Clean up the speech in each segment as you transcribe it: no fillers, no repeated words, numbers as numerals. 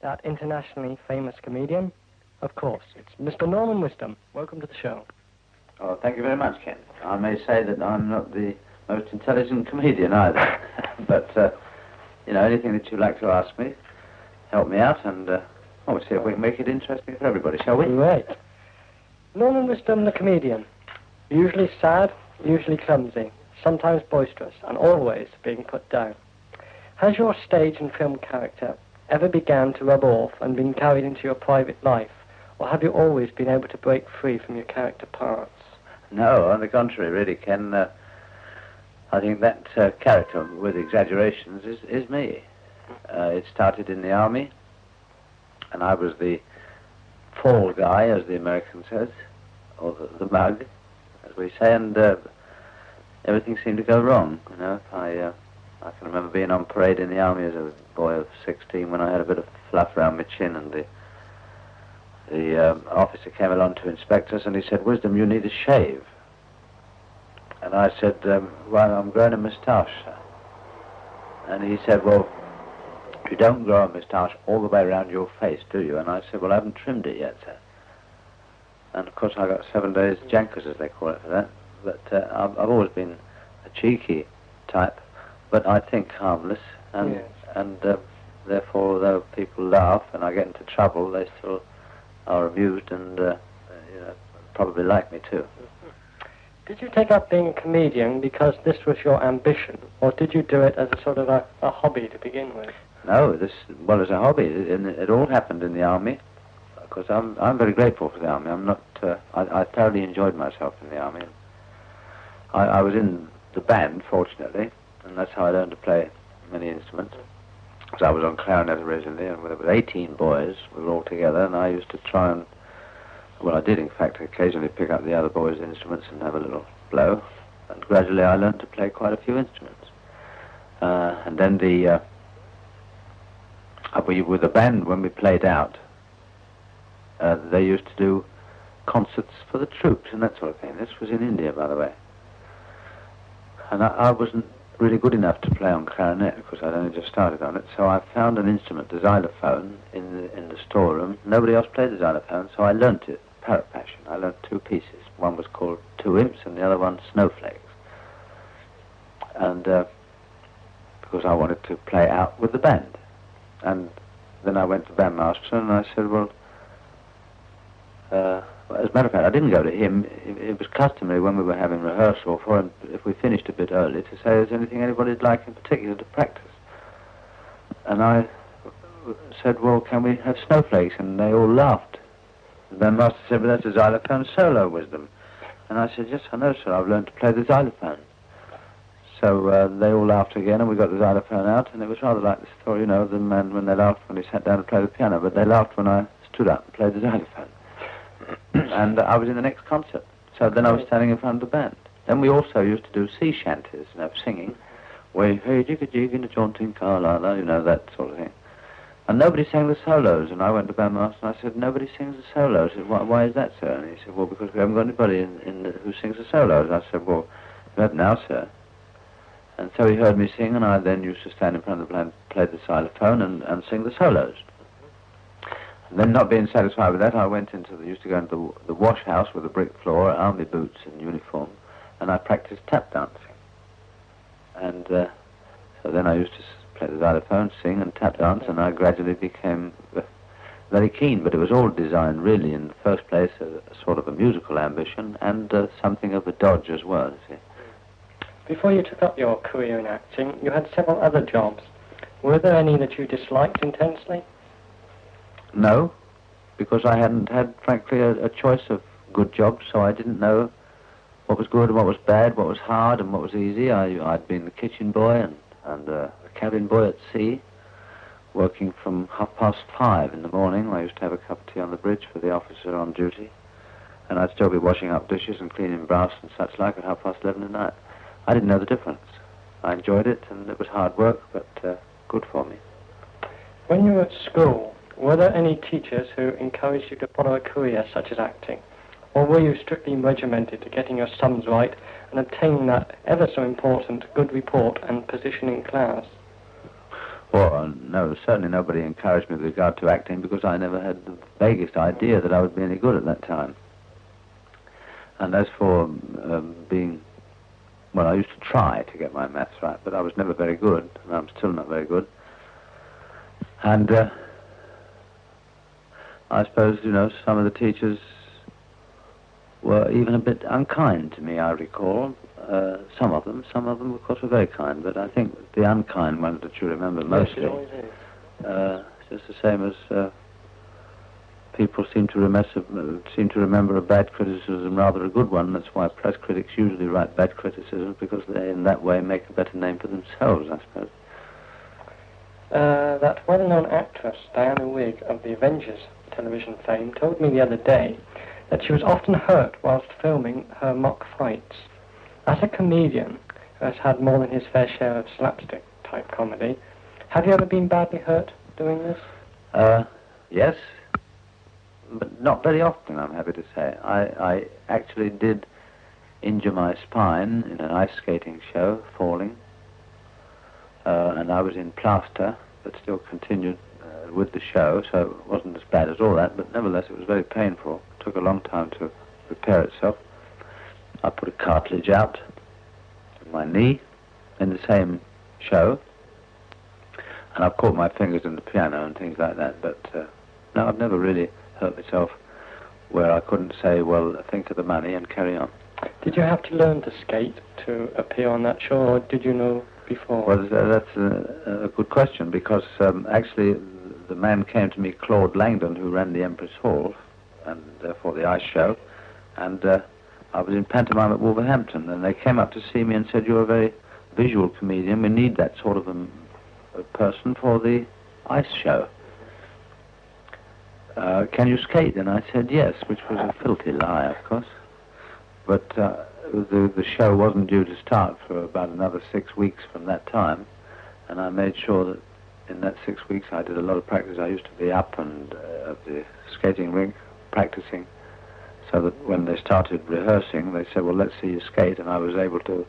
that internationally famous comedian? Of course, it's Mr. Norman Wisdom. Welcome to the show. Oh, thank you very much, Ken. I may say that I'm not the most intelligent comedian either, but, anything that you'd like to ask me, help me out, and we'll see if we can make it interesting for everybody, shall we? Right. Norman Wisdom, the comedian. Usually sad, usually clumsy, sometimes boisterous, and always being put down. Has your stage and film character ever began to rub off and been carried into your private life, or have you always been able to break free from your character parts? No, on the contrary, really, Ken. I think that character, with exaggerations, is me. It started in the army, and I was the fall guy, as the American says, or the mug, as we say, and everything seemed to go wrong. I can remember being on parade in the army as a boy of 16 when I had a bit of fluff around my chin, and the officer came along to inspect us, and he said, "Wisdom, you need a shave." And I said, "Well, I'm growing a moustache, sir." And he said, "Well, you don't grow a moustache all the way around your face, do you?" And I said, "Well, I haven't trimmed it yet, sir." And of course I got 7 days jankers, as they call it, for that. But I've always been a cheeky type, but I think harmless, and Yes. and therefore, although people laugh and I get into trouble, they still are amused and probably like me too. Did you take up being a comedian because this was your ambition, or did you do it as a sort of a hobby to begin with? No, as a hobby. It all happened in the army, because I'm very grateful for the army. I thoroughly enjoyed myself in the army. I was in the band, fortunately, and that's how I learned to play many instruments. So I was on clarinet originally, and there were 18 boys. We were all together, and I used to try and, I did in fact occasionally pick up the other boys' instruments and have a little blow. And gradually I learned to play quite a few instruments. And then with the band, when we played out, they used to do concerts for the troops and that sort of thing. This was in India, by the way. And I wasn't really good enough to play on clarinet, because I'd only just started on it, so I found an instrument, the xylophone, in the storeroom. Nobody else played the xylophone, so I learnt it, parrot passion. I learnt 2 pieces. One was called Two Imps, and the other one Snowflakes. And because I wanted to play out with the band. And then I went to bandmaster, and I said, well, as a matter of fact, I didn't go to him. It was customary when we were having rehearsal for him, if we finished a bit early, to say, is there anything anybody'd like in particular to practice? And I said, well, can we have Snowflakes? And they all laughed. And the master said, well, that's a xylophone solo, Wisdom. And I said, yes, I know, sir, I've learned to play the xylophone. So they all laughed again, and we got the xylophone out, and it was rather like the story, of the man when they laughed when he sat down to play the piano, but they laughed when I stood up and played the xylophone. And I was in the next concert. So then I was standing in front of the band. Then we also used to do sea shanties, singing. Way, hey, jigga-jig in a jaunting car, la, la, that sort of thing. And nobody sang the solos. And I went to bandmaster and I said, nobody sings the solos. He said, why is that, sir? And he said, well, because we haven't got anybody who sings the solos. And I said, well, you have now, sir. And so he heard me sing, and I then used to stand in front of the band, play the xylophone and sing the solos. And then, not being satisfied with that, I used to go into the wash house with a brick floor, army boots and uniform, and I practiced tap dancing. And so then I used to play the xylophone, sing and tap dance, and I gradually became very keen, but it was all designed really in the first place as a sort of a musical ambition and something of a dodge as well, you see. Before you took up your career in acting, you had several other jobs. Were there any that you disliked intensely? No, because I hadn't had, frankly, a choice of good jobs, so I didn't know what was good and what was bad, what was hard and what was easy. I'd been the kitchen boy and a cabin boy at sea, working from 5:30 in the morning. I used to have a cup of tea on the bridge for the officer on duty, and I'd still be washing up dishes and cleaning brass and such like at 11:30 at night. I didn't know the difference. I enjoyed it, and it was hard work, but good for me. When you were at school, were there any teachers who encouraged you to follow a career such as acting? Or were you strictly regimented to getting your sums right and obtaining that ever so important good report and position in class? Well, no, certainly nobody encouraged me with regard to acting because I never had the vaguest idea that I would be any good at that time. And as for being... Well, I used to try to get my maths right, but I was never very good, and I'm still not very good. And I suppose, you know, some of the teachers were even a bit unkind to me, I recall. Some of them, of course, were very kind, but I think the unkind ones that you remember mostly, just the same as people seem to remember a bad criticism rather a good one. That's why press critics usually write bad criticisms, because they, in that way, make a better name for themselves, I suppose. That well-known actress, Diana Wigg of the Avengers television fame, told me the other day that she was often hurt whilst filming her mock fights. As a comedian who has had more than his fair share of slapstick-type comedy, have you ever been badly hurt doing this? Yes, but not very often, I'm happy to say. I actually did injure my spine in an ice skating show, falling, and I was in plaster, but still continued with the show, so it wasn't as bad as all that, but nevertheless it was very painful. It took a long time to repair itself. I put a cartilage out in my knee in the same show, and I've caught my fingers in the piano and things like that, but no, I've never really hurt myself where I couldn't say, well, think of the money and carry on. Did you have to learn to skate to appear on that show, or did you know before? Well, that's a good question, because actually the man came to me, Claude Langdon, who ran the Empress Hall, and therefore the ice show, and I was in pantomime at Wolverhampton, and they came up to see me and said, you're a very visual comedian, we need that sort of a person for the ice show. Can you skate? And I said yes, which was a filthy lie, of course. But the show wasn't due to start for about another 6 weeks from that time, and I made sure that in that 6 weeks I did a lot of practice. I used to be up and at the skating rink practicing, so that when they started rehearsing, they said, well, let's see you skate, and I was able to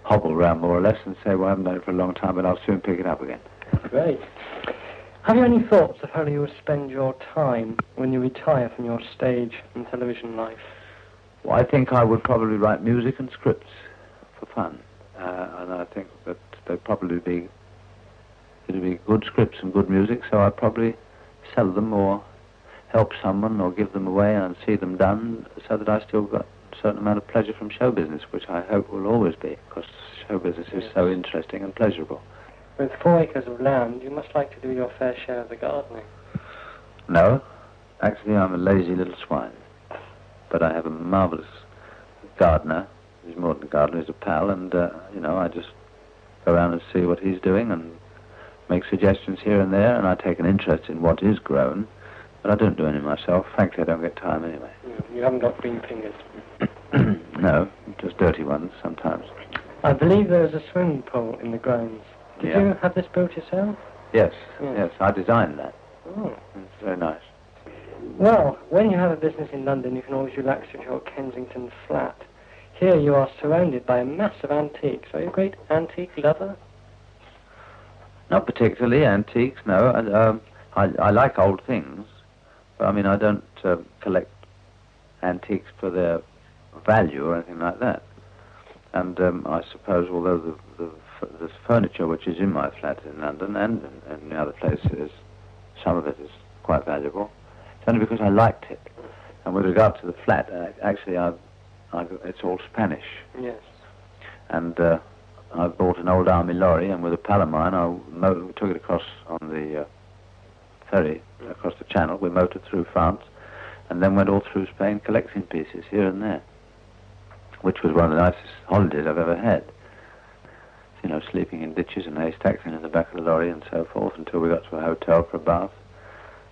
hobble around more or less and say, well, I haven't done it for a long time, but I'll soon pick it up again. Great. Have you any thoughts of how you will spend your time when you retire from your stage and television life? Well, I think I would probably write music and scripts for fun, and I think that they'd probably be good scripts and good music, so I'd probably sell them or help someone or give them away and see them done, so that I still got a certain amount of pleasure from show business, which I hope will always be, because show business is so interesting and pleasurable. With 4 acres of land, you must like to do your fair share of the gardening. No, actually I'm a lazy little swine, but I have a marvellous gardener. He's more than a gardener, he's a pal, and you know, I just go around and see what he's doing and make suggestions here and there, and I take an interest in what is grown, but I don't do any myself. Frankly, I don't get time anyway. You haven't got green fingers. No, just dirty ones sometimes. I believe there is a swimming pool in the grounds. Did you have this built yourself? Yes, yes, I designed that. Oh. It's very nice. Well, when you have a business in London, you can always relax at your Kensington flat. Here you are surrounded by a mass of antiques. Are you a great antique lover? Not particularly antiques, no. I like old things. But, I mean, I don't collect antiques for their value or anything like that. And I suppose, although the furniture which is in my flat in London and in the other places, some of it is quite valuable, it's only because I liked it. And with regard to the flat, actually, it's all Spanish. Yes. And I bought an old army lorry, and with a pal of mine, we took it across on the ferry, across the channel. We motored through France, and then went all through Spain collecting pieces here and there, which was one of the nicest holidays I've ever had. You know, sleeping in ditches and haystacks and in the back of the lorry and so forth, until we got to a hotel for a bath.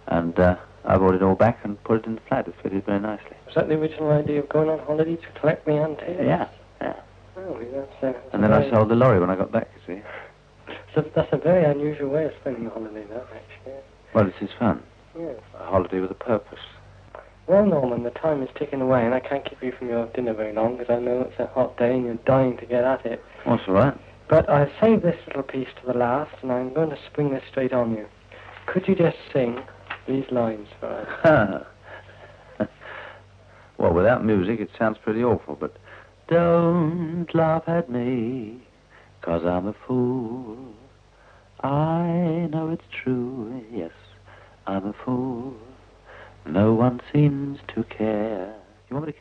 And I brought it all back and put it in the flat. It fitted very nicely. Was that the original idea of going on holiday to collect the antiques? Yeah. Oh, that's and then I sold the lorry when I got back, you see. So that's a very unusual way of spending a holiday, that, actually. Well, it is fun. Yes. A holiday with a purpose. Well, Norman, the time is ticking away, and I can't keep you from your dinner very long, because I know it's a hot day and you're dying to get at it. That's all right. But I saved this little piece to the last, and I'm going to spring this straight on you. Could you just sing these lines for us? Well, without music, it sounds pretty awful, but don't laugh at me, 'cause I'm a fool. I know it's true, yes, I'm a fool. No one seems to care. You want me to